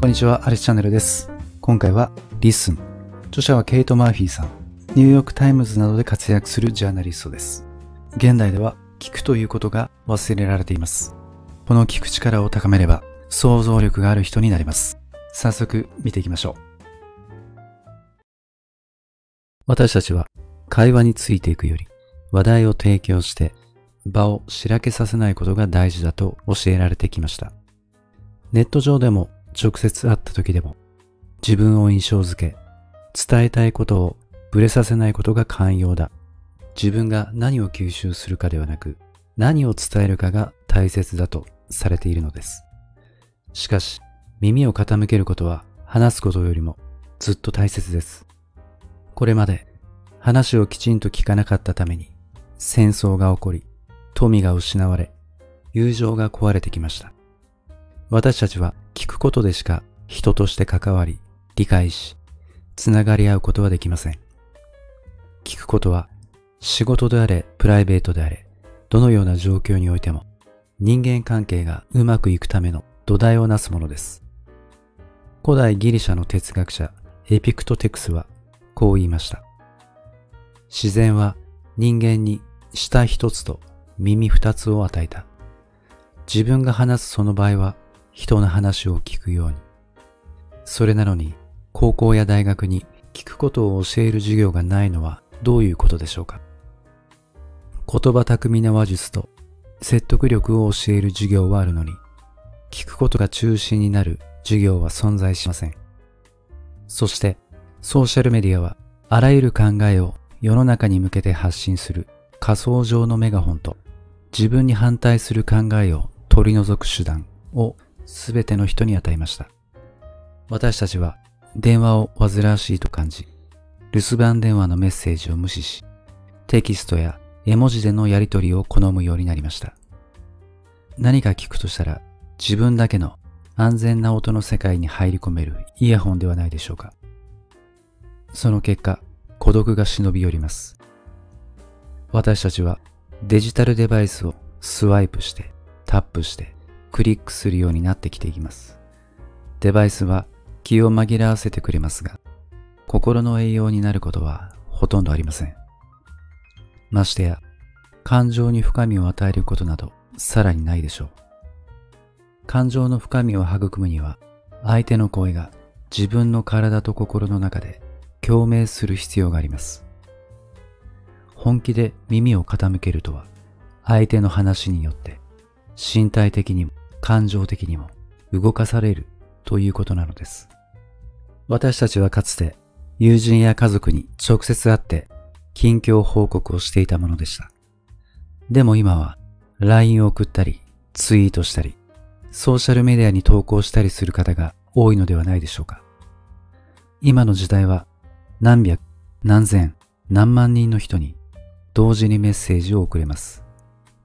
こんにちは、アレスチャンネルです。今回は Listen。著者はケイト・マーフィーさん。ニューヨークタイムズなどで活躍するジャーナリストです。現代では聞くということが忘れられています。この聞く力を高めれば想像力がある人になります。早速見ていきましょう。私たちは会話についていくより話題を提供して場をしらけさせないことが大事だと教えられてきました。ネット上でも直接会った時でも自分を印象づけ、伝えたいことをぶれさせないことが肝要だ。自分が何を吸収するかではなく何を伝えるかが大切だとされているのです。しかし耳を傾けることは話すことよりもずっと大切です。これまで話をきちんと聞かなかったために戦争が起こり、富が失われ、友情が壊れてきました。私たちは聞くことでしか人として関わり、理解し、つながり合うことはできません。聞くことは仕事であれ、プライベートであれ、どのような状況においても人間関係がうまくいくための土台をなすものです。古代ギリシャの哲学者エピクトテクスはこう言いました。自然は人間に舌一つと耳二つを与えた。自分が話すその場合は人の話を聞くように。それなのに高校や大学に聞くことを教える授業がないのはどういうことでしょうか。言葉巧みな話術と説得力を教える授業はあるのに、聞くことが中心になる授業は存在しません。そしてソーシャルメディアはあらゆる考えを世の中に向けて発信する仮想上のメガホンと、自分に反対する考えを取り除く手段をすべての人に与えました。私たちは電話を煩わしいと感じ、留守番電話のメッセージを無視し、テキストや絵文字でのやり取りを好むようになりました。何か聞くとしたら自分だけの安全な音の世界に入り込めるイヤホンではないでしょうか。その結果、孤独が忍び寄ります。私たちはデジタルデバイスをスワイプして、タップして、クリックするようになってきています。デバイスは気を紛らわせてくれますが、心の栄養になることはほとんどありません。ましてや、感情に深みを与えることなどさらにないでしょう。感情の深みを育むには、相手の声が自分の体と心の中で共鳴する必要があります。本気で耳を傾けるとは、相手の話によって身体的にも感情的にも動かされるということなのです。私たちはかつて友人や家族に直接会って近況報告をしていたものでした。でも今は LINE を送ったりツイートしたりソーシャルメディアに投稿したりする方が多いのではないでしょうか。今の時代は何百、何千、何万人の人に同時にメッセージを送れます。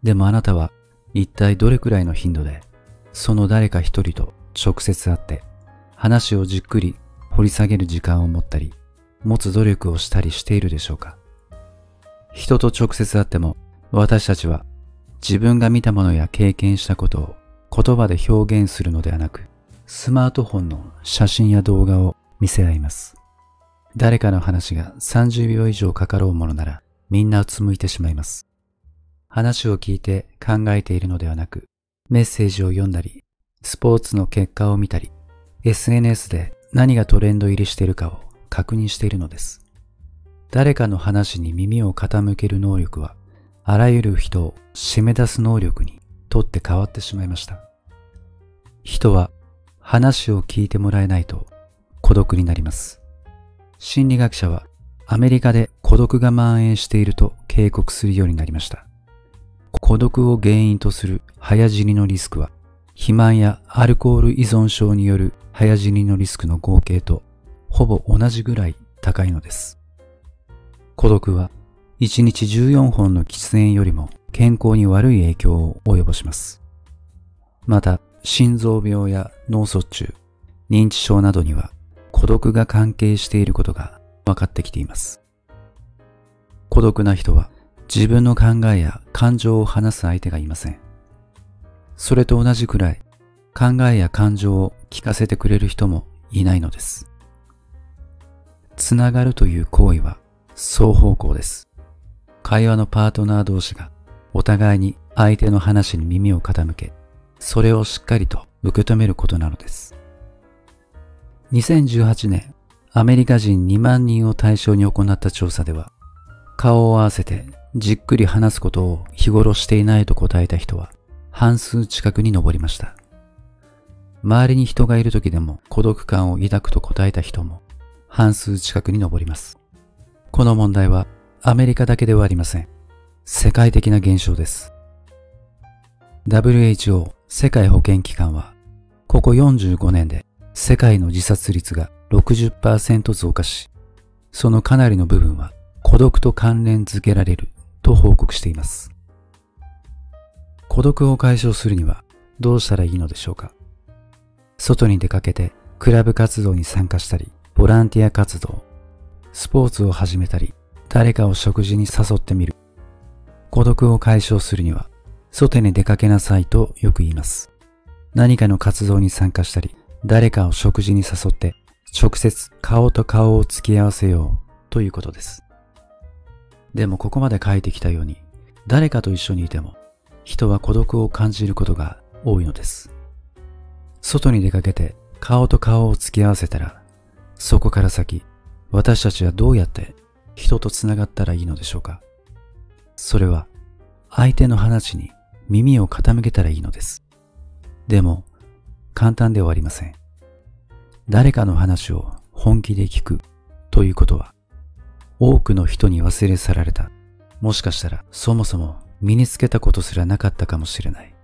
でもあなたは一体どれくらいの頻度でその誰か一人と直接会って話をじっくり掘り下げる時間を持ったり持つ努力をしたりしているでしょうか。人と直接会っても私たちは自分が見たものや経験したことを言葉で表現するのではなく、スマートフォンの写真や動画を見せ合います。誰かの話が30秒以上かかろうものならみんなうつむいてしまいます。話を聞いて考えているのではなく、メッセージを読んだり、スポーツの結果を見たり、SNS で何がトレンド入りしているかを確認しているのです。誰かの話に耳を傾ける能力は、あらゆる人を締め出す能力にとって変わってしまいました。人は話を聞いてもらえないと孤独になります。心理学者はアメリカで孤独が蔓延していると警告するようになりました。孤独を原因とする早死にのリスクは、肥満やアルコール依存症による早死にのリスクの合計とほぼ同じぐらい高いのです。孤独は1日14本の喫煙よりも健康に悪い影響を及ぼします。また、心臓病や脳卒中、認知症などには孤独が関係していることが分かってきています。孤独な人は自分の考えや感情を話す相手がいません。それと同じくらい考えや感情を聞かせてくれる人もいないのです。つながるという行為は双方向です。会話のパートナー同士がお互いに相手の話に耳を傾け、それをしっかりと受け止めることなのです。2018年、アメリカ人2万人を対象に行った調査では、顔を合わせてじっくり話すことを日頃していないと答えた人は半数近くに上りました。周りに人がいる時でも孤独感を抱くと答えた人も半数近くに上ります。この問題はアメリカだけではありません。世界的な現象です。WHO 世界保健機関は、ここ45年で世界の自殺率が 60% 増加し、そのかなりの部分は孤独と関連づけられると報告しています。孤独を解消するにはどうしたらいいのでしょうか。外に出かけてクラブ活動に参加したり、ボランティア活動、スポーツを始めたり、誰かを食事に誘ってみる。孤独を解消するには外に出かけなさいとよく言います。何かの活動に参加したり、誰かを食事に誘って直接顔と顔を突き合わせようということです。でもここまで書いてきたように、誰かと一緒にいても人は孤独を感じることが多いのです。外に出かけて顔と顔を突き合わせたら、そこから先、私たちはどうやって人とつながったらいいのでしょうか。それは相手の話に耳を傾けたらいいのです。でも簡単ではありません。誰かの話を本気で聞くということは、多くの人に忘れ去られた、もしかしたらそもそも身につけたことすらなかったかもしれない、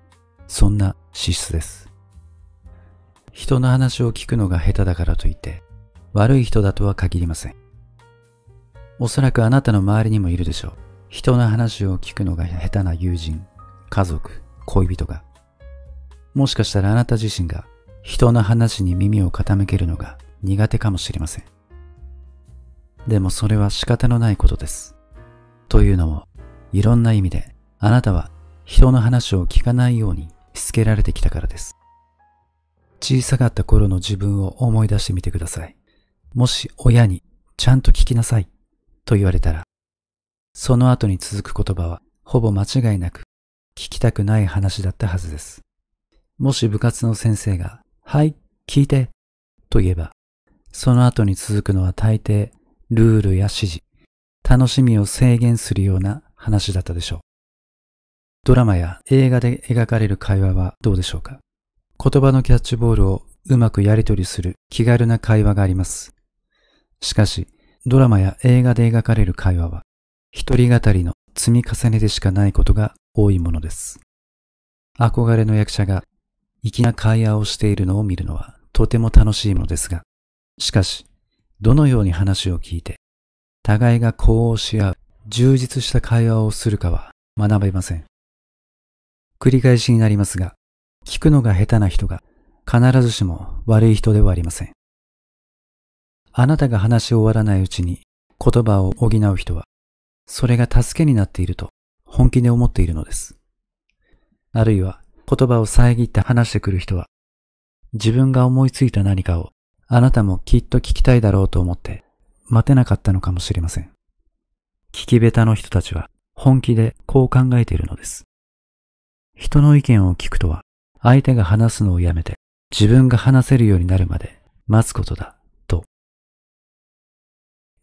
そんな資質です。人の話を聞くのが下手だからといって悪い人だとは限りません。おそらくあなたの周りにもいるでしょう。人の話を聞くのが下手な友人、家族、恋人が。もしかしたらあなた自身が人の話に耳を傾けるのが苦手かもしれません。でもそれは仕方のないことです。というのも、いろんな意味であなたは人の話を聞かないようにしつけられてきたからです。小さかった頃の自分を思い出してみてください。もし親にちゃんと聞きなさいと言われたら、その後に続く言葉はほぼ間違いなく聞きたくない話だったはずです。もし部活の先生が、はい、聞いてと言えば、その後に続くのは大抵ルールや指示、楽しみを制限するような話だったでしょう。ドラマや映画で描かれる会話はどうでしょうか。言葉のキャッチボールをうまくやり取りする気軽な会話があります。しかし、ドラマや映画で描かれる会話は、一人語りの積み重ねでしかないことが多いものです。憧れの役者が粋な会話をしているのを見るのはとても楽しいものですが、しかし、どのように話を聞いて、互いが呼応し合う充実した会話をするかは学べません。繰り返しになりますが、聞くのが下手な人が必ずしも悪い人ではありません。あなたが話し終わらないうちに言葉を補う人は、それが助けになっていると本気で思っているのです。あるいは言葉を遮って話してくる人は、自分が思いついた何かをあなたもきっと聞きたいだろうと思って待てなかったのかもしれません。聞き下手の人たちは本気でこう考えているのです。人の意見を聞くとは、相手が話すのをやめて自分が話せるようになるまで待つことだと。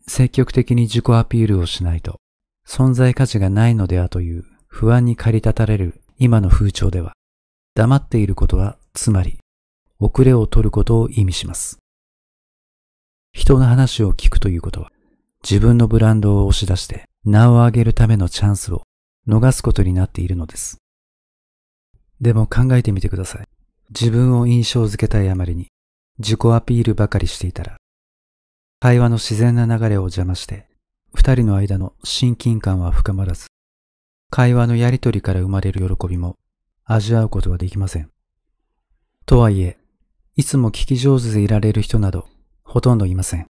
積極的に自己アピールをしないと存在価値がないのではという不安に駆り立たれる今の風潮では、黙っていることはつまり遅れを取ることを意味します。人の話を聞くということは、自分のブランドを押し出して名を上げるためのチャンスを逃すことになっているのです。でも考えてみてください。自分を印象づけたいあまりに自己アピールばかりしていたら、会話の自然な流れを邪魔して、二人の間の親近感は深まらず、会話のやりとりから生まれる喜びも味わうことはできません。とはいえ、いつも聞き上手でいられる人などほとんどいません。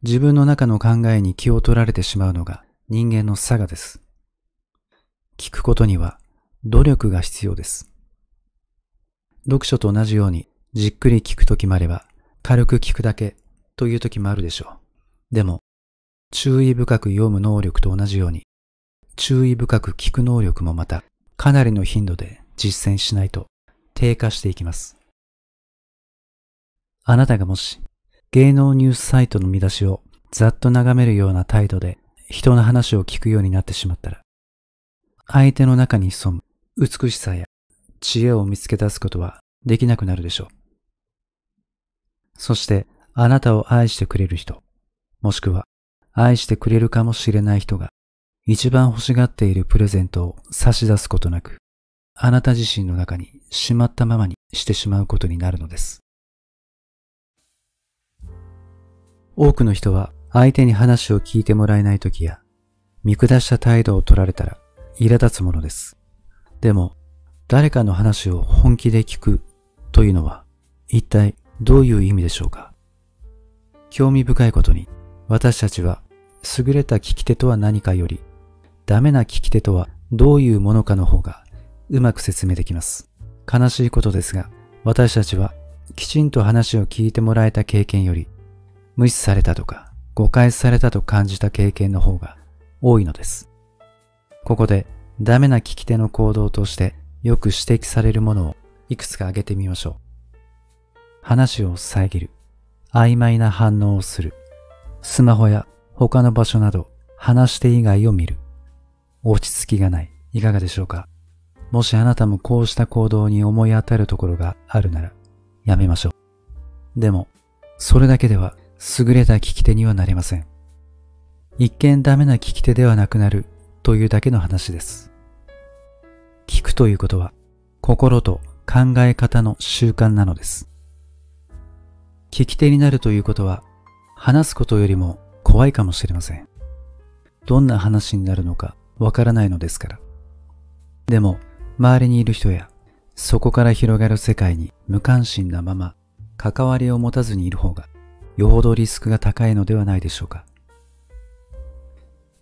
自分の中の考えに気を取られてしまうのが人間の性です。聞くことには努力が必要です。読書と同じようにじっくり聞くときもあれば、軽く聞くだけというときもあるでしょう。でも、注意深く読む能力と同じように、注意深く聞く能力もまた、かなりの頻度で実践しないと低下していきます。あなたがもし、芸能ニュースサイトの見出しをざっと眺めるような態度で人の話を聞くようになってしまったら、相手の中に潜む美しさや知恵を見つけ出すことはできなくなるでしょう。そしてあなたを愛してくれる人、もしくは愛してくれるかもしれない人が一番欲しがっているプレゼントを差し出すことなく、あなた自身の中にしまったままにしてしまうことになるのです。多くの人は相手に話を聞いてもらえないときや、見下した態度を取られたら苛立つものです。でも、誰かの話を本気で聞くというのは一体どういう意味でしょうか。興味深いことに、私たちは優れた聞き手とは何かより、ダメな聞き手とはどういうものかの方がうまく説明できます。悲しいことですが、私たちはきちんと話を聞いてもらえた経験より、無視されたとか誤解されたと感じた経験の方が多いのです。ここでダメな聞き手の行動としてよく指摘されるものをいくつか挙げてみましょう。話を遮る、曖昧な反応をする、スマホや他の場所など話し手以外を見る、落ち着きがない。いかがでしょうか。もしあなたもこうした行動に思い当たるところがあるならやめましょう。でもそれだけでは優れた聞き手にはなれません。一見ダメな聞き手ではなくなるというだけの話です。聞くということは心と考え方の習慣なのです。聞き手になるということは話すことよりも怖いかもしれません。どんな話になるのかわからないのですから。でも周りにいる人やそこから広がる世界に無関心なまま関わりを持たずにいる方がよほどリスクが高いのではないでしょうか。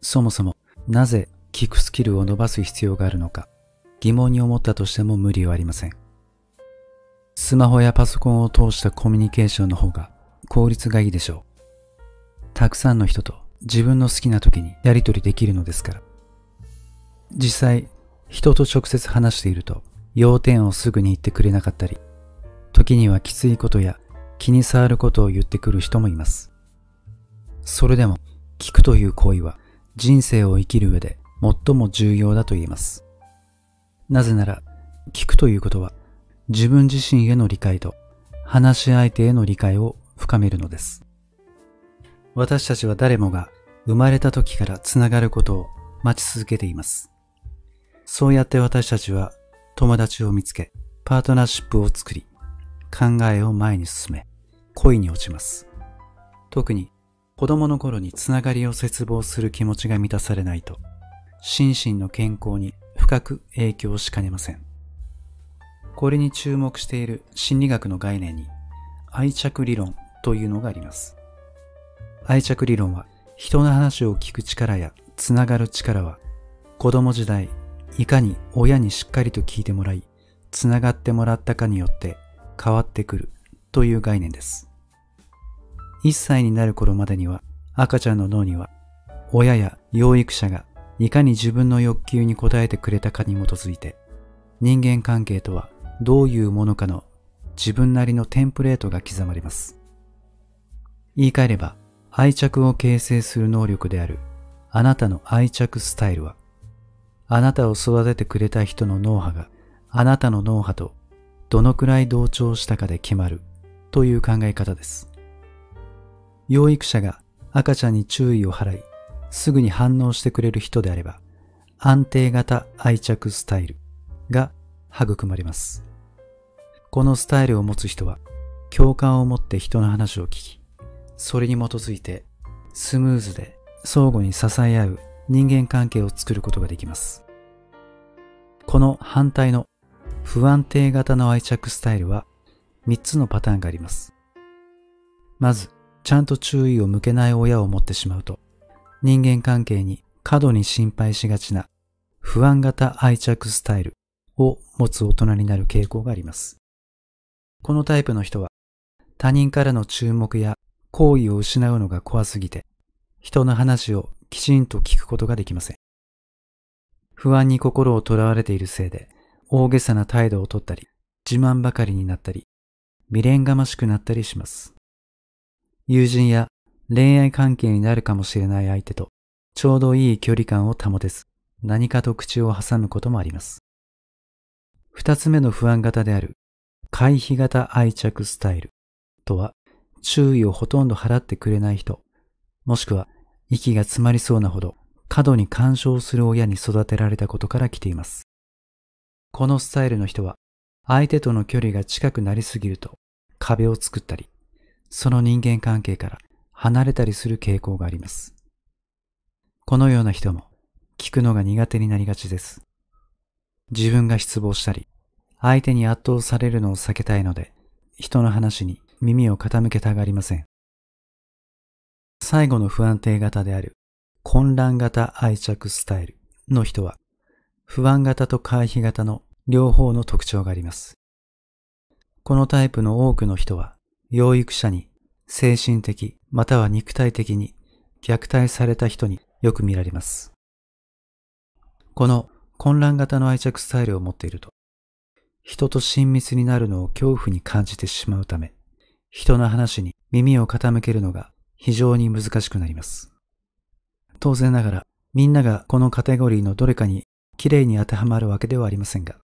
そもそもなぜ聞くスキルを伸ばす必要があるのか疑問に思ったとしても無理はありません。スマホやパソコンを通したコミュニケーションの方が効率がいいでしょう。たくさんの人と自分の好きな時にやり取りできるのですから。実際人と直接話していると要点をすぐに言ってくれなかったり、時にはきついことや気に障ることを言ってくる人もいます。それでも聞くという行為は人生を生きる上で最も重要だと言えます。なぜなら聞くということは自分自身への理解と話し相手への理解を深めるのです。私たちは誰もが生まれた時からつながることを待ち続けています。そうやって私たちは友達を見つけ、パートナーシップを作り、考えを前に進め、恋に落ちます。特に子供の頃につながりを切望する気持ちが満たされないと、心身の健康に深く影響しかねません。これに注目している心理学の概念に愛着理論というのがあります。愛着理論は人の話を聞く力やつながる力は子供時代いかに親にしっかりと聞いてもらいつながってもらったかによって変わってくるという概念です。1歳になる頃までには赤ちゃんの脳には親や養育者がいかに自分の欲求に応えてくれたかに基づいて人間関係とはどういうものかの自分なりのテンプレートが刻まれます。言い換えれば愛着を形成する能力であるあなたの愛着スタイルはあなたを育ててくれた人の脳波があなたの脳波とどのくらい同調したかで決まるという考え方です。養育者が赤ちゃんに注意を払いすぐに反応してくれる人であれば安定型愛着スタイルが育まれます。このスタイルを持つ人は共感を持って人の話を聞き、それに基づいてスムーズで相互に支え合う人間関係を作ることができます。この反対の不安定型の愛着スタイルは3つのパターンがあります。まず、ちゃんと注意を向けない親を持ってしまうと、人間関係に過度に心配しがちな不安型愛着スタイルを持つ大人になる傾向があります。このタイプの人は他人からの注目や好意を失うのが怖すぎて、人の話をきちんと聞くことができません。不安に心をとらわれているせいで、大げさな態度をとったり、自慢ばかりになったり、未練がましくなったりします。友人や恋愛関係になるかもしれない相手と、ちょうどいい距離感を保てず、何かと口を挟むこともあります。二つ目の不安型である、回避型愛着スタイルとは、注意をほとんど払ってくれない人、もしくは息が詰まりそうなほど過度に干渉する親に育てられたことから来ています。このスタイルの人は、相手との距離が近くなりすぎると壁を作ったり、その人間関係から離れたりする傾向があります。このような人も聞くのが苦手になりがちです。自分が失望したり、相手に圧倒されるのを避けたいので、人の話に耳を傾けたがりません。最後の不安定型である混乱型愛着スタイルの人は、不安型と回避型の両方の特徴があります。このタイプの多くの人は、養育者に精神的または肉体的に虐待された人によく見られます。この混乱型の愛着スタイルを持っていると、人と親密になるのを恐怖に感じてしまうため、人の話に耳を傾けるのが非常に難しくなります。当然ながら、みんながこのカテゴリーのどれかにきれいに当てはまるわけではありませんが、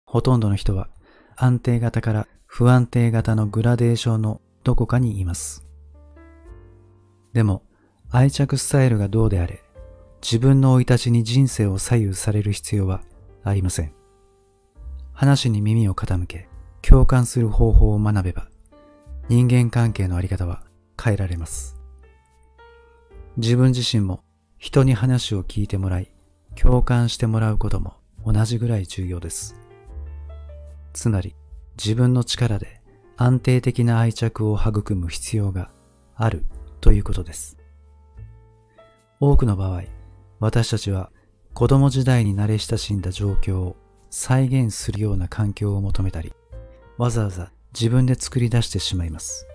ほとんどの人は安定型から不安定型のグラデーションのどこかにいます。でも、愛着スタイルがどうであれ、自分の生い立ちに人生を左右される必要はありません。話に耳を傾け、共感する方法を学べば、人間関係のあり方は変えられます。自分自身も人に話を聞いてもらい、共感してもらうことも同じぐらい重要です。つまり、自分の力で安定的な愛着を育む必要があるということです。多くの場合、私たちは子供時代に慣れ親しんだ状況を再現するような環境を求めたり、わざわざ自分で作り出してしまいます。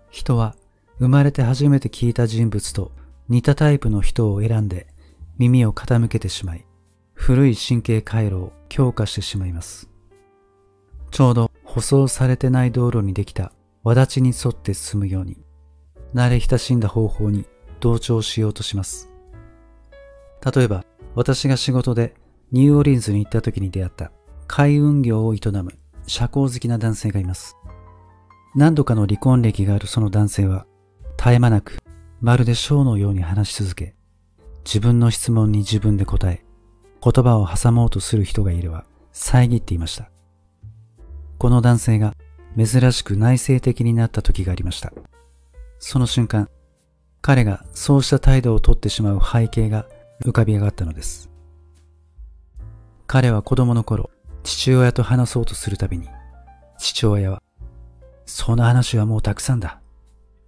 人は生まれて初めて聞いた人物と似たタイプの人を選んで耳を傾けてしまい、古い神経回路を強化してしまいます。ちょうど舗装されてない道路にできた轍に沿って進むように、慣れ親しんだ方法に同調しようとします。例えば、私が仕事でニューオーリンズに行った時に出会った海運業を営む社交好きな男性がいます。何度かの離婚歴があるその男性は、絶え間なくまるでショーのように話し続け、自分の質問に自分で答え、言葉を挟もうとする人がいれば遮っていました。この男性が珍しく内省的になった時がありました。その瞬間、彼がそうした態度をとってしまう背景が浮かび上がったのです。彼は子供の頃、父親と話そうとするたびに、父親は、その話はもうたくさんだ、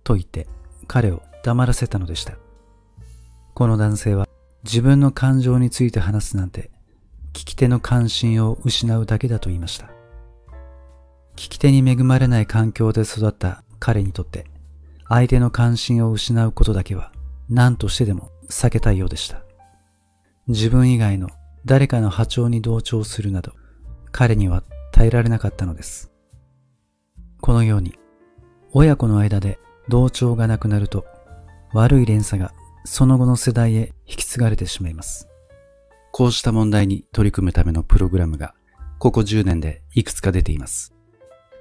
と言って彼を黙らせたのでした。この男性は自分の感情について話すなんて、聞き手の関心を失うだけだと言いました。聞き手に恵まれない環境で育った彼にとって、相手の関心を失うことだけは何としてでも避けたいようでした。自分以外の誰かの波長に同調するなど、彼には耐えられなかったのです。このように、親子の間で同調がなくなると、悪い連鎖がその後の世代へ引き継がれてしまいます。こうした問題に取り組むためのプログラムが、ここ10年でいくつか出ています。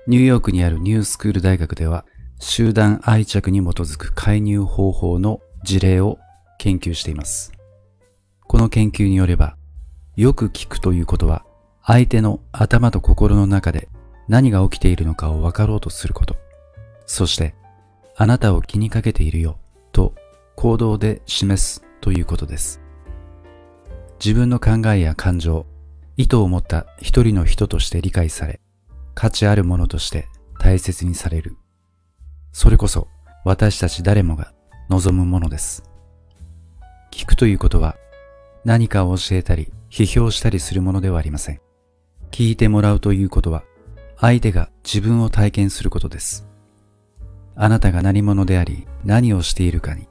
ニューヨークにあるニュースクール大学では、集団愛着に基づく介入方法の事例を研究しています。この研究によれば、よく聞くということは、相手の頭と心の中で何が起きているのかを分かろうとすること。そして、あなたを気にかけているよと行動で示すということです。自分の考えや感情、意図を持った一人の人として理解され、価値あるものとして大切にされる。それこそ私たち誰もが望むものです。聞くということは何かを教えたり批評したりするものではありません。聞いてもらうということは相手が自分を体験することです。あなたが何者であり何をしているかに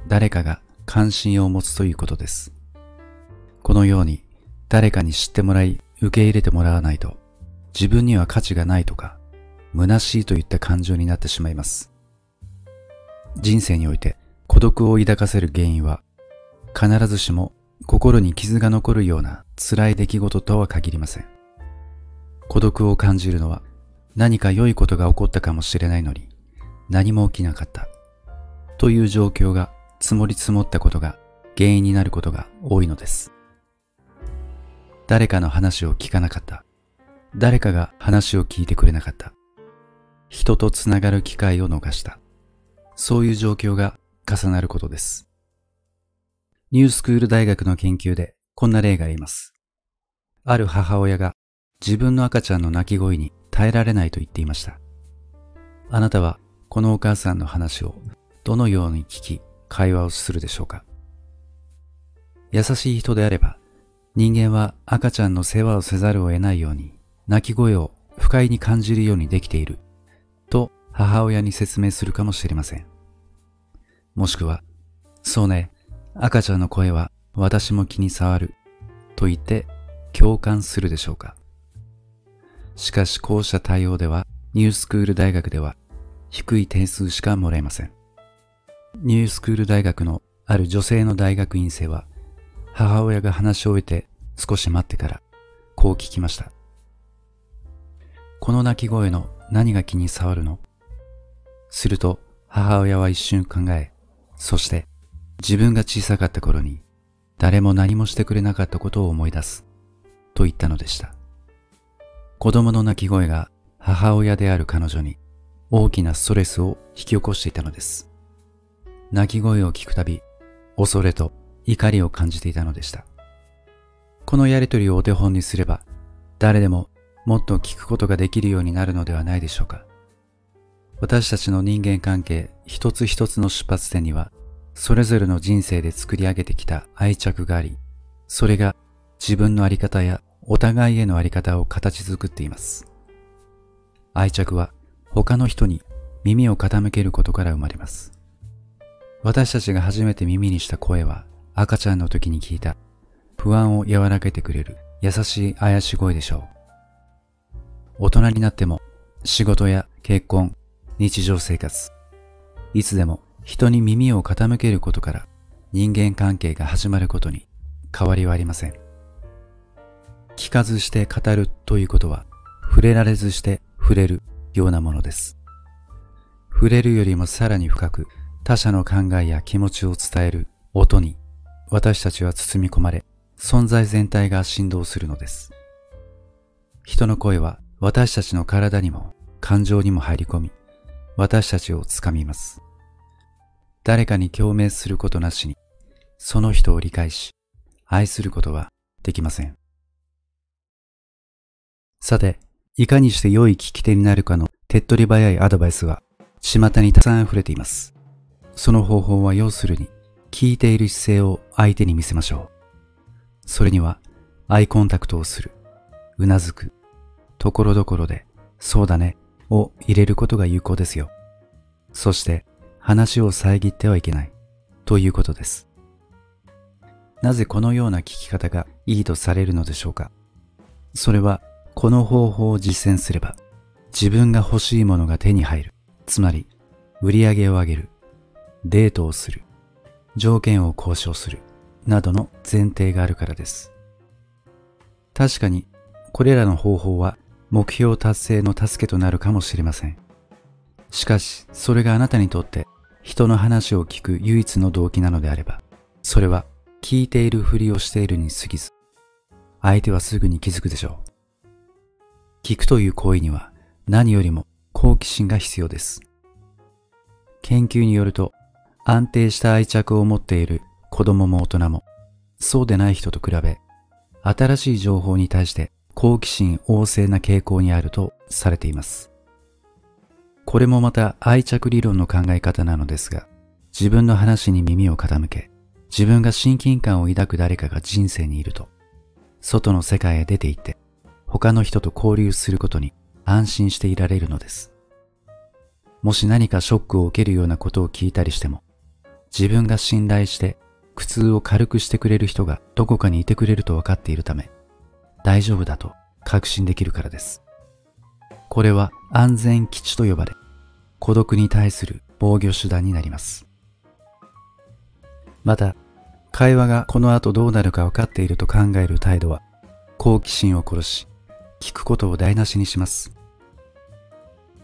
誰かが関心を持つということです。このように誰かに知ってもらい受け入れてもらわないと自分には価値がないとか虚しいといった感情になってしまいます。人生において孤独を抱かせる原因は必ずしも心に傷が残るような辛い出来事とは限りません。孤独を感じるのは何か良いことが起こったかもしれないのに何も起きなかったという状況が積もり積もったことが原因になることが多いのです。誰かの話を聞かなかった。誰かが話を聞いてくれなかった。人とつながる機会を逃した。そういう状況が重なることです。ニュースクール大学の研究でこんな例があります。ある母親が自分の赤ちゃんの泣き声に耐えられないと言っていました。あなたはこのお母さんの話をどのように聞き会話をするでしょうか。優しい人であれば人間は赤ちゃんの世話をせざるを得ないように泣き声を不快に感じるようにできていると母親に説明するかもしれません。もしくは、そうね、赤ちゃんの声は私も気に障ると言って共感するでしょうか。しかしこうした対応ではニュースクール大学では低い点数しかもらえません。ニュースクール大学のある女性の大学院生は母親が話し終えて少し待ってからこう聞きました。この鳴き声の何が気に障るの？すると母親は一瞬考え、そして自分が小さかった頃に誰も何もしてくれなかったことを思い出すと言ったのでした。子供の泣き声が母親である彼女に大きなストレスを引き起こしていたのです。泣き声を聞くたび恐れと怒りを感じていたのでした。このやりとりをお手本にすれば誰でももっと聞くことができるようになるのではないでしょうか。私たちの人間関係一つ一つの出発点にはそれぞれの人生で作り上げてきた愛着があり、それが自分の在り方やお互いへの在り方を形作っています。愛着は他の人に耳を傾けることから生まれます。私たちが初めて耳にした声は赤ちゃんの時に聞いた不安を和らげてくれる優しいあやし声でしょう。大人になっても仕事や結婚、日常生活、いつでも人に耳を傾けることから人間関係が始まることに変わりはありません。聞かずして語るということは触れられずして触れるようなものです。触れるよりもさらに深く他者の考えや気持ちを伝える音に私たちは包み込まれ、存在全体が振動するのです。人の声は私たちの体にも感情にも入り込み、私たちをつかみます。誰かに共鳴することなしに、その人を理解し、愛することはできません。さて、いかにして良い聞き手になるかの手っ取り早いアドバイスは、巷にたくさん溢れています。その方法は要するに、聞いている姿勢を相手に見せましょう。それには、アイコンタクトをする、うなずく、ところどころで、そうだね、を入れることが有効ですよ。そして、話を遮ってはいけない、ということです。なぜこのような聞き方がいいとされるのでしょうか。それは、この方法を実践すれば、自分が欲しいものが手に入る。つまり、売り上げを上げる、デートをする、条件を交渉する、などの前提があるからです。確かに、これらの方法は目標達成の助けとなるかもしれません。しかし、それがあなたにとって人の話を聞く唯一の動機なのであれば、それは聞いているふりをしているに過ぎず、相手はすぐに気づくでしょう。聞くという行為には何よりも好奇心が必要です。研究によると、安定した愛着を持っている子供も大人も、そうでない人と比べ、新しい情報に対して好奇心旺盛な傾向にあるとされています。これもまた愛着理論の考え方なのですが、自分の話に耳を傾け、自分が親近感を抱く誰かが人生にいると、外の世界へ出て行って、他の人と交流することに安心していられるのです。もし何かショックを受けるようなことを聞いたりしても、自分が信頼して苦痛を軽くしてくれる人がどこかにいてくれると分かっているため、大丈夫だと確信できるからです。これは安全基地と呼ばれ、孤独に対する防御手段になります。また、会話がこの後どうなるか分かっていると考える態度は、好奇心を殺し、聞くことを台無しにします。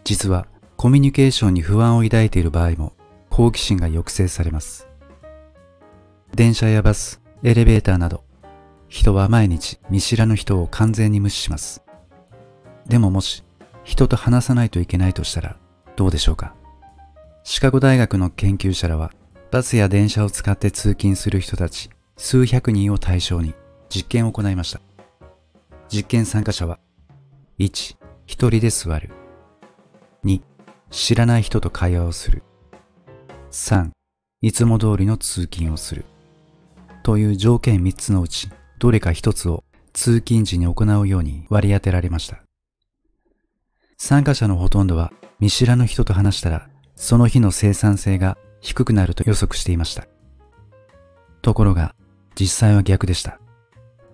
実は、コミュニケーションに不安を抱いている場合も、好奇心が抑制されます。電車やバス、エレベーターなど、人は毎日見知らぬ人を完全に無視します。でももし、人と話さないといけないとしたら、どうでしょうか。シカゴ大学の研究者らは、バスや電車を使って通勤する人たち数百人を対象に実験を行いました。実験参加者は、1、一人で座る。2、知らない人と会話をする。3、いつも通りの通勤をする。という条件3つのうち、どれか1つを通勤時に行うように割り当てられました。参加者のほとんどは見知らぬ人と話したら、その日の生産性が低くなると予測していました。ところが、実際は逆でした。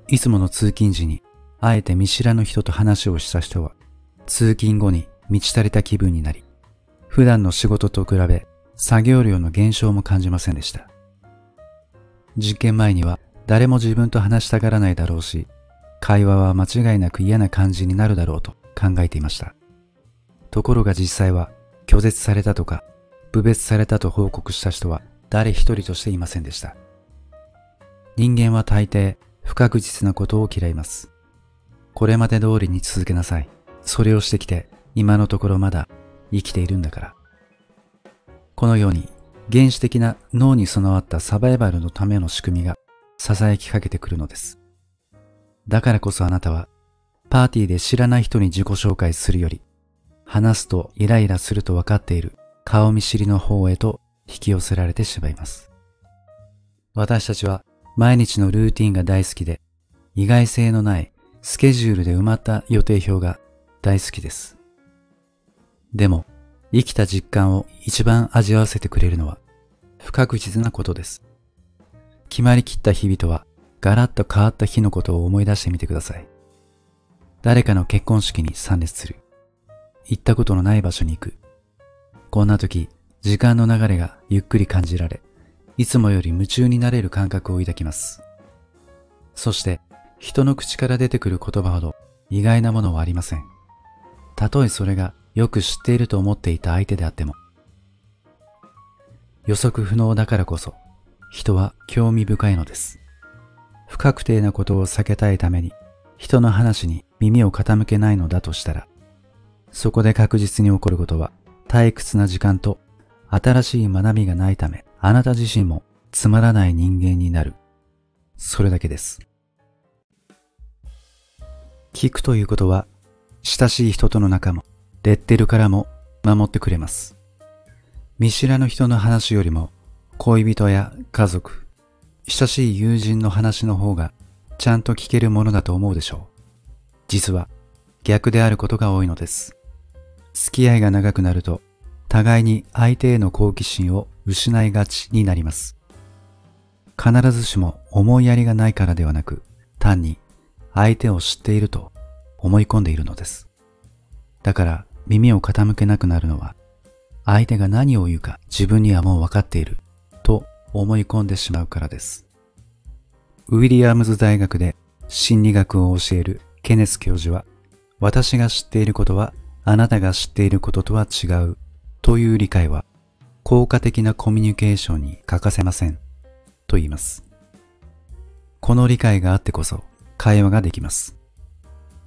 いつもの通勤時に、あえて見知らぬ人と話をした人は、通勤後に満ち足りた気分になり、普段の仕事と比べ、作業量の減少も感じませんでした。実験前には、誰も自分と話したがらないだろうし、会話は間違いなく嫌な感じになるだろうと考えていました。ところが実際は、拒絶されたとか、侮蔑されたと報告した人は誰一人としていませんでした。人間は大抵不確実なことを嫌います。これまで通りに続けなさい。それをしてきて今のところまだ生きているんだから。このように原始的な脳に備わったサバイバルのための仕組みが囁きかけてくるのです。だからこそあなたはパーティーで知らない人に自己紹介するより話すとイライラすると分かっている顔見知りの方へと引き寄せられてしまいます。私たちは毎日のルーティンが大好きで、意外性のないスケジュールで埋まった予定表が大好きです。でも、生きた実感を一番味わわせてくれるのは不確実なことです。決まりきった日々とはガラッと変わった日のことを思い出してみてください。誰かの結婚式に参列する。行ったことのない場所に行く。こんな時、時間の流れがゆっくり感じられ、いつもより夢中になれる感覚を抱きます。そして、人の口から出てくる言葉ほど意外なものはありません。たとえそれがよく知っていると思っていた相手であっても。予測不能だからこそ、人は興味深いのです。不確定なことを避けたいために、人の話に耳を傾けないのだとしたら、そこで確実に起こることは、退屈な時間と新しい学びがないため、あなた自身もつまらない人間になる。それだけです。聞くということは、親しい人との仲も、レッテルからも守ってくれます。見知らぬ人の話よりも、恋人や家族、親しい友人の話の方が、ちゃんと聞けるものだと思うでしょう。実は、逆であることが多いのです。付き合いが長くなると、互いに相手への好奇心を失いがちになります。必ずしも思いやりがないからではなく、単に相手を知っていると思い込んでいるのです。だから耳を傾けなくなるのは、相手が何を言うか自分にはもう分かっていると思い込んでしまうからです。ウィリアムズ大学で心理学を教えるケネス教授は、私が知っていることはあなたが知っていることとは違うという理解は効果的なコミュニケーションに欠かせませんと言います。この理解があってこそ会話ができます。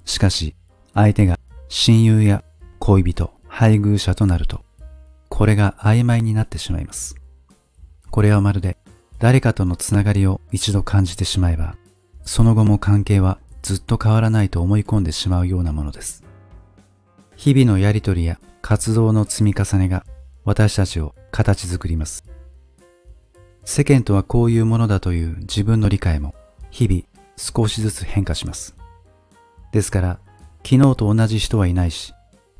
しかし相手が親友や恋人、配偶者となるとこれが曖昧になってしまいます。これはまるで誰かとのつながりを一度感じてしまえばその後も関係はずっと変わらないと思い込んでしまうようなものです。日々のやりとりや活動の積み重ねが私たちを形作ります。世間とはこういうものだという自分の理解も日々少しずつ変化します。ですから、昨日と同じ人はいないし、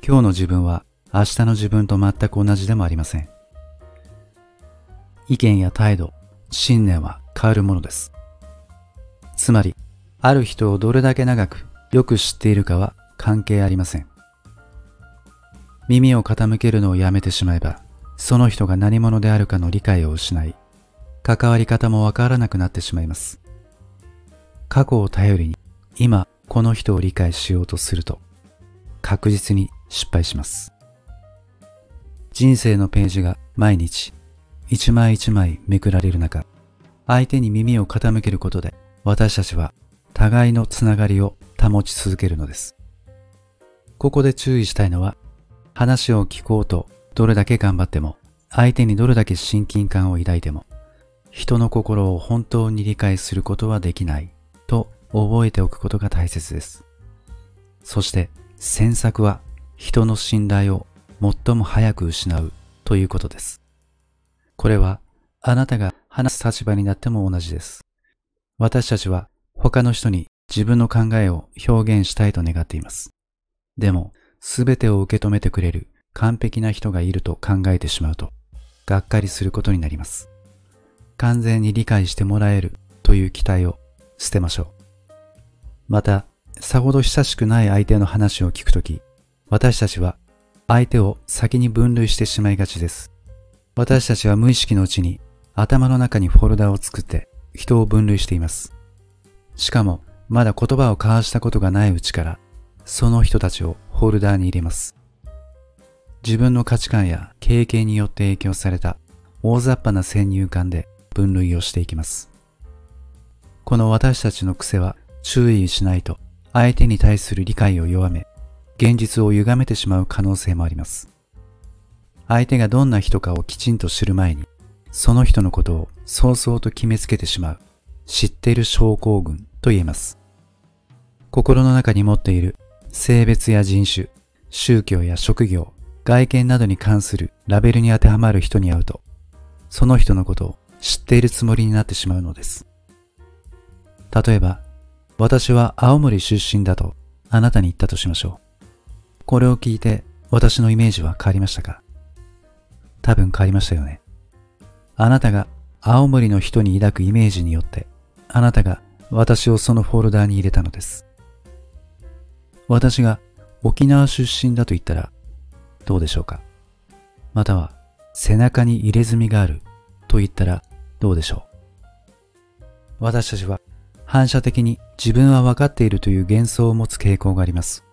今日の自分は明日の自分と全く同じでもありません。意見や態度、信念は変わるものです。つまり、ある人をどれだけ長くよく知っているかは関係ありません。耳を傾けるのをやめてしまえば、その人が何者であるかの理解を失い、関わり方もわからなくなってしまいます。過去を頼りに、今この人を理解しようとすると、確実に失敗します。人生のページが毎日、一枚一枚めくられる中、相手に耳を傾けることで、私たちは互いのつながりを保ち続けるのです。ここで注意したいのは、話を聞こうとどれだけ頑張っても、相手にどれだけ親近感を抱いても、人の心を本当に理解することはできないと覚えておくことが大切です。そして詮索は人の信頼を最も早く失うということです。これはあなたが話す立場になっても同じです。私たちは他の人に自分の考えを表現したいと願っています。でも、すべてを受け止めてくれる完璧な人がいると考えてしまうと、がっかりすることになります。完全に理解してもらえるという期待を捨てましょう。また、さほど親しくない相手の話を聞くとき、私たちは相手を先に分類してしまいがちです。私たちは無意識のうちに頭の中にフォルダを作って人を分類しています。しかも、まだ言葉を交わしたことがないうちから、その人たちをフォルダーに入れます。自分の価値観や経験によって影響された大雑把な先入観で分類をしていきます。この私たちの癖は注意しないと相手に対する理解を弱め、現実を歪めてしまう可能性もあります。相手がどんな人かをきちんと知る前に、その人のことを早々と決めつけてしまう、知っている症候群と言えます。心の中に持っている性別や人種、宗教や職業、外見などに関するラベルに当てはまる人に会うと、その人のことを知っているつもりになってしまうのです。例えば、私は青森出身だとあなたに言ったとしましょう。これを聞いて私のイメージは変わりましたか？多分変わりましたよね。あなたが青森の人に抱くイメージによって、あなたが私をそのフォルダーに入れたのです。私が沖縄出身だと言ったらどうでしょうか？または背中に入れ墨があると言ったらどうでしょう？私たちは反射的に自分は分かっているという幻想を持つ傾向があります。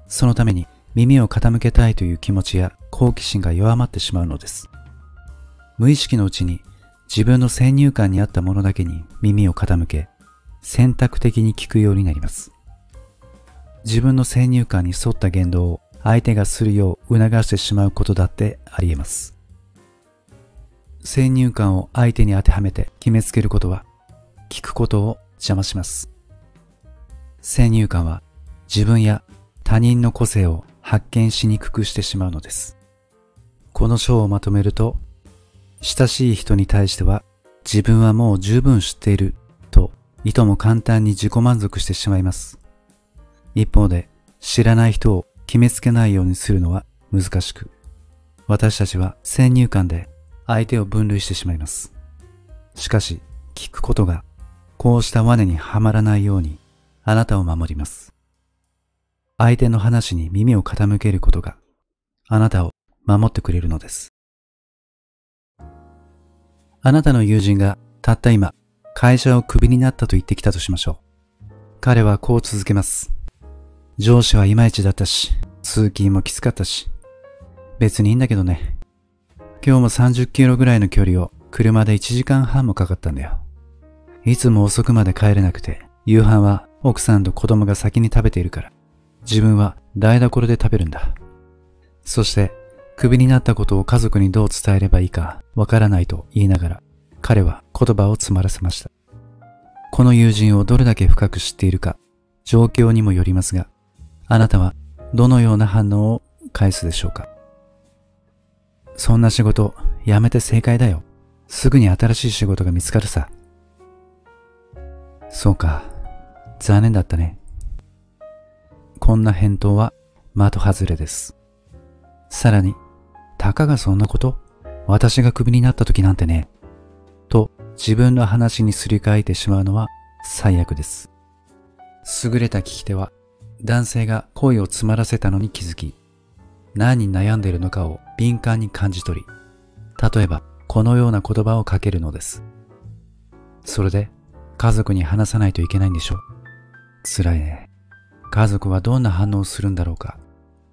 そのために耳を傾けたいという気持ちや好奇心が弱まってしまうのです。無意識のうちに自分の先入観に合ったものだけに耳を傾け、選択的に聞くようになります。自分の先入観に沿った言動を相手がするよう促してしまうことだってあり得ます。先入観を相手に当てはめて決めつけることは、聞くことを邪魔します。先入観は自分や他人の個性を発見しにくくしてしまうのです。この章をまとめると、親しい人に対しては自分はもう十分知っているといとも簡単に自己満足してしまいます。一方で知らない人を決めつけないようにするのは難しく、私たちは先入観で相手を分類してしまいます。しかし聞くことがこうした罠にはまらないようにあなたを守ります。相手の話に耳を傾けることがあなたを守ってくれるのです。あなたの友人がたった今会社をクビになったと言ってきたとしましょう。彼はこう続けます。上司はいまいちだったし、通勤もきつかったし、別にいいんだけどね。今日も30キロぐらいの距離を車で1時間半もかかったんだよ。いつも遅くまで帰れなくて、夕飯は奥さんと子供が先に食べているから、自分は台所で食べるんだ。そして、クビになったことを家族にどう伝えればいいかわからないと言いながら、彼は言葉を詰まらせました。この友人をどれだけ深く知っているか、状況にもよりますが、あなたはどのような反応を返すでしょうか？そんな仕事辞めて正解だよ。すぐに新しい仕事が見つかるさ。そうか、残念だったね。こんな返答は的外れです。さらに、たかがそんなこと？私がクビになった時なんてね。と自分の話にすり替えてしまうのは最悪です。優れた聞き手は、男性が声を詰まらせたのに気づき、何に悩んでいるのかを敏感に感じ取り、例えばこのような言葉をかけるのです。それで家族に話さないといけないんでしょう。辛いね。家族はどんな反応をするんだろうか。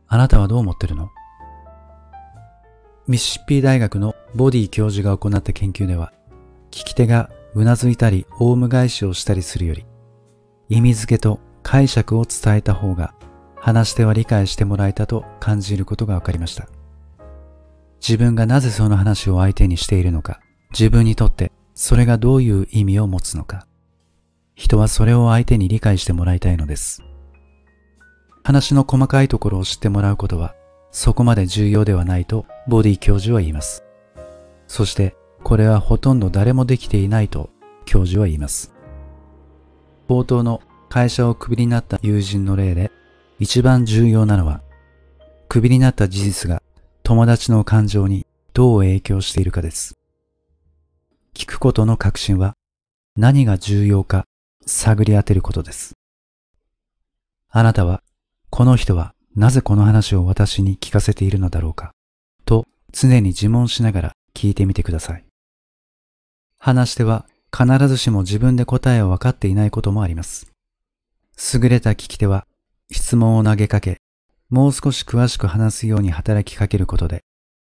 あなたはどう思ってるの？ミシシッピ大学のボディ教授が行った研究では、聞き手がうなずいたりオウム返しをしたりするより、意味付けと解釈を伝えた方が話し手は理解してもらえたと感じることが分かりました。自分がなぜその話を相手にしているのか、自分にとってそれがどういう意味を持つのか、人はそれを相手に理解してもらいたいのです。話の細かいところを知ってもらうことはそこまで重要ではないとボディ教授は言います。そしてこれはほとんど誰もできていないと教授は言います。冒頭の会社をクビになった友人の例で一番重要なのは、クビになった事実が友達の感情にどう影響しているかです。聞くことの核心は何が重要か探り当てることです。あなたはこの人はなぜこの話を私に聞かせているのだろうかと常に自問しながら聞いてみてください。話し手は必ずしも自分で答えを分かっていないこともあります。優れた聞き手は質問を投げかけ、もう少し詳しく話すように働きかけることで、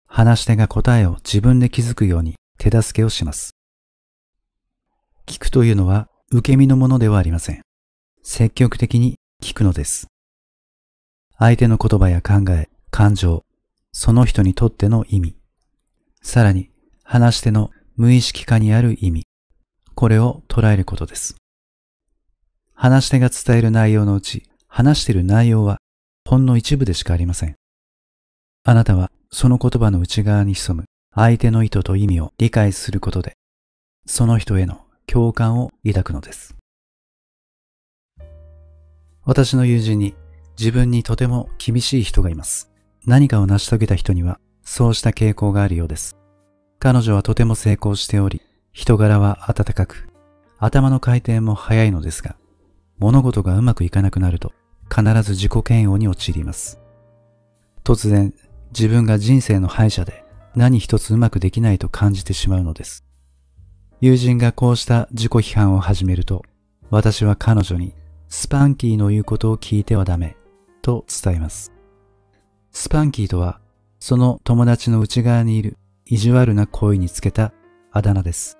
話し手が答えを自分で気づくように手助けをします。聞くというのは受け身のものではありません。積極的に聞くのです。相手の言葉や考え、感情、その人にとっての意味、さらに話し手の無意識下にある意味、これを捉えることです。話し手が伝える内容のうち、話している内容はほんの一部でしかありません。あなたはその言葉の内側に潜む相手の意図と意味を理解することで、その人への共感を抱くのです。私の友人に自分にとても厳しい人がいます。何かを成し遂げた人にはそうした傾向があるようです。彼女はとても成功しており、人柄は温かく、頭の回転も速いのですが、物事がうまくいかなくなると必ず自己嫌悪に陥ります。突然、自分が人生の敗者で何一つうまくできないと感じてしまうのです。友人がこうした自己批判を始めると、私は彼女にスパンキーの言うことを聞いてはダメと伝えます。スパンキーとは、その友達の内側にいる意地悪な声につけたあだ名です。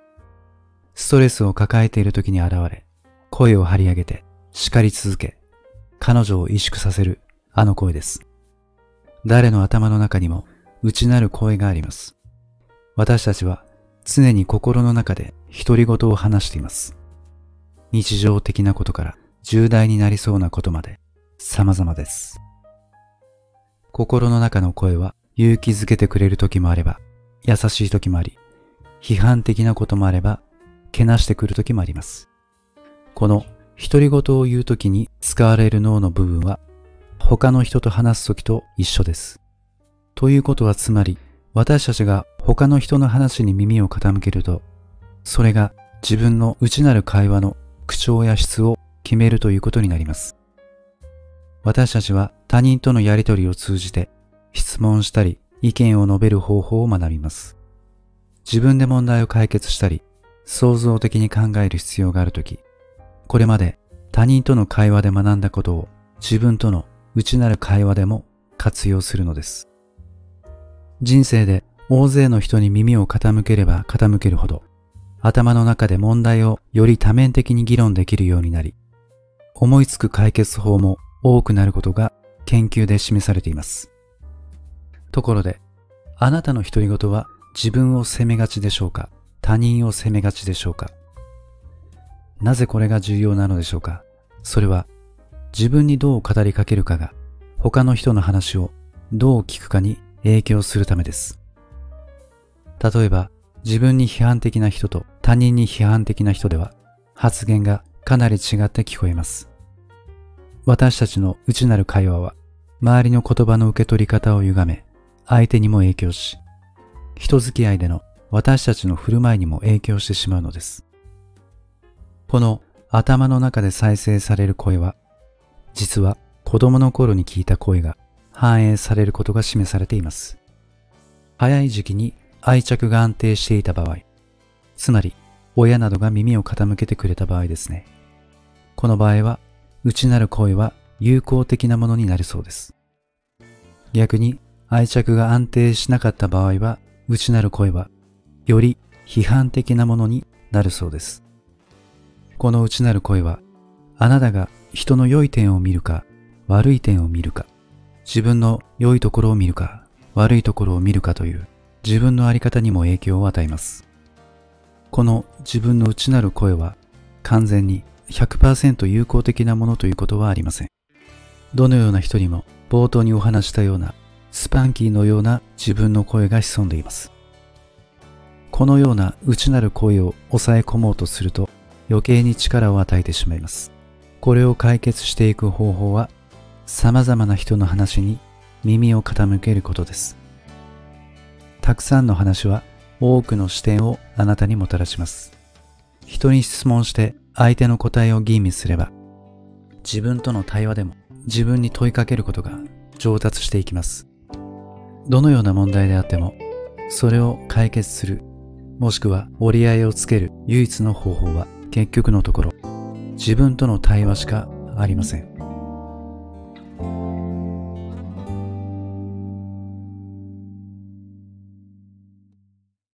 ストレスを抱えている時に現れ、声を張り上げて叱り続け、彼女を萎縮させるあの声です。誰の頭の中にも内なる声があります。私たちは常に心の中で独り言を話しています。日常的なことから重大になりそうなことまで様々です。心の中の声は勇気づけてくれる時もあれば、優しい時もあり、批判的なこともあれば、けなしてくる時もあります。この独り言を言う時に使われる脳の部分は、他の人と話す時と一緒です。ということはつまり、私たちが他の人の話に耳を傾けると、それが自分の内なる会話の口調や質を決めるということになります。私たちは他人とのやりとりを通じて質問したり意見を述べる方法を学びます。自分で問題を解決したり創造的に考える必要があるとき、これまで他人との会話で学んだことを自分との内なる会話でも活用するのです。人生で大勢の人に耳を傾ければ傾けるほど、頭の中で問題をより多面的に議論できるようになり、思いつく解決法も多くなることが研究で示されています。ところで、あなたの独り言は自分を責めがちでしょうか？他人を責めがちでしょうか？なぜこれが重要なのでしょうか？それは自分にどう語りかけるかが他の人の話をどう聞くかに影響するためです。例えば自分に批判的な人と他人に批判的な人では発言がかなり違って聞こえます。私たちの内なる会話は周りの言葉の受け取り方を歪め、相手にも影響し、人付き合いでの私たちの振る舞いにも影響してしまうのです。この頭の中で再生される声は、実は子供の頃に聞いた声が反映されることが示されています。早い時期に愛着が安定していた場合、つまり親などが耳を傾けてくれた場合ですね。この場合は、内なる声は友好的なものになるそうです。逆に愛着が安定しなかった場合は、内なる声はより批判的なものになるそうです。この内なる声は、あなたが人の良い点を見るか悪い点を見るか、自分の良いところを見るか悪いところを見るかという自分の在り方にも影響を与えます。この自分の内なる声は完全に 100% 友好的なものということはありません。どのような人にも冒頭にお話したようなスパンキーのような自分の声が潜んでいます。このような内なる声を抑え込もうとすると余計に力を与えてしまいます。これを解決していく方法は、様々な人の話に耳を傾けることです。たくさんの話は多くの視点をあなたにもたらします。人に質問して相手の答えを吟味すれば、自分との対話でも自分に問いかけることが上達していきます。どのような問題であっても、それを解決する、もしくは折り合いをつける唯一の方法は、結局のところ、自分との対話しかありません。